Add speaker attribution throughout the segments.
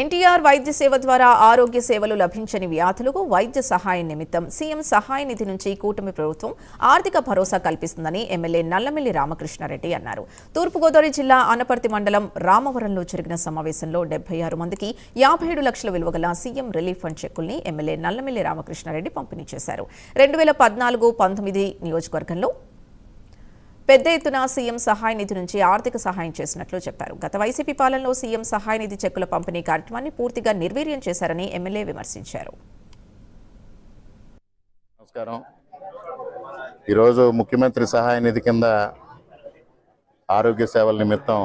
Speaker 1: ఎన్టీఆర్ వైద్య సేవ ద్వారా ఆరోగ్య సేవలు లభించని వ్యాధులకు వైద్య సహాయం నిమిత్తం సీఎం సహాయ నిధి నుంచి కూటమి ప్రభుత్వం ఆర్థిక భరోసా కల్పిస్తుందని ఎమ్మెల్యే నల్లమిల్లి రామకృష్ణారెడ్డి అన్నారు. తూర్పుగోదావరి జిల్లా అనపర్తి మండలం రామవరంలో జరిగిన సమావేశంలో 76 మందికి 57 లక్షల విలువగల సీఎం రిలీఫ్ ఫండ్ చెక్కుల్ని ఎమ్మెల్యే నల్లమిల్లి రామకృష్ణారెడ్డి పంపిణీ చేశారు. 2014-19 నియోజకవర్గంలో పెద్ద ఎత్తున సీఎం సహాయ నిధి నుంచి ఆర్థిక సహాయం చేసినట్లు చెప్పారు. గత వైసీపీ పాలనలో సీఎం సహాయ నిధి చెక్కుల పంపిణీ కార్యక్రమాన్ని పూర్తిగా నిర్వీర్యం చేశారని ఎమ్మెల్యే విమర్శించారు.
Speaker 2: నమస్కారం. ఈరోజు ముఖ్యమంత్రి సహాయ నిధి కింద ఆరోగ్య సేవల నిమిత్తం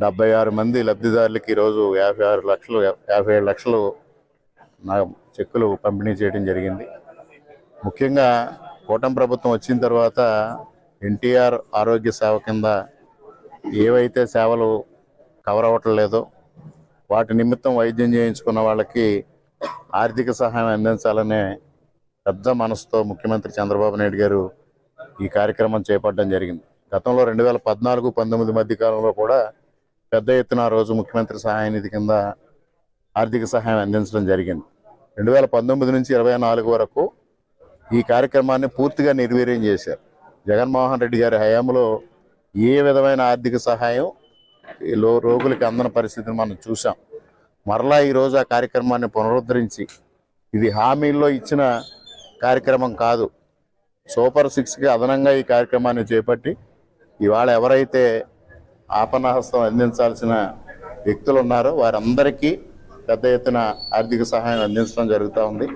Speaker 2: 76 మంది లబ్ధిదారులకి ఈరోజు 57 లక్షలు చెక్కులు పంపిణీ చేయడం జరిగింది. ముఖ్యంగా కూటమి ప్రభుత్వం వచ్చిన తర్వాత ఎన్టీఆర్ ఆరోగ్య సేవ కింద ఏవైతే సేవలు కవర్ అవ్వటం లేదో వాటి నిమిత్తం వైద్యం చేయించుకున్న వాళ్ళకి ఆర్థిక సహాయం అందించాలనే పెద్ద మనసుతో ముఖ్యమంత్రి చంద్రబాబు నాయుడు గారు ఈ కార్యక్రమం చేపట్టడం జరిగింది. గతంలో 2014-19 మధ్య కాలంలో కూడా పెద్ద ఎత్తున రోజు ముఖ్యమంత్రి సహాయ నిధి కింద ఆర్థిక సహాయం అందించడం జరిగింది. 2019 నుంచి 24 వరకు ఈ కార్యక్రమాన్ని పూర్తిగా నిర్వీర్యం చేశారు. జగన్మోహన్ రెడ్డి గారి హయాంలో ఏ విధమైన ఆర్థిక సహాయం రోగులకి అందని పరిస్థితిని మనం చూసాం. మరలా ఈరోజు ఆ కార్యక్రమాన్ని పునరుద్ధరించి ఇది హామీల్లో ఇచ్చిన కార్యక్రమం కాదు, సూపర్ 6కి అదనంగా ఈ కార్యక్రమాన్ని చేపట్టి ఇవాళ ఎవరైతే ఆపన్నహస్తం అందించాల్సిన వ్యక్తులు ఉన్నారో వారందరికీ పెద్ద ఎత్తున ఆర్థిక సహాయం అందించడం జరుగుతూ ఉంది.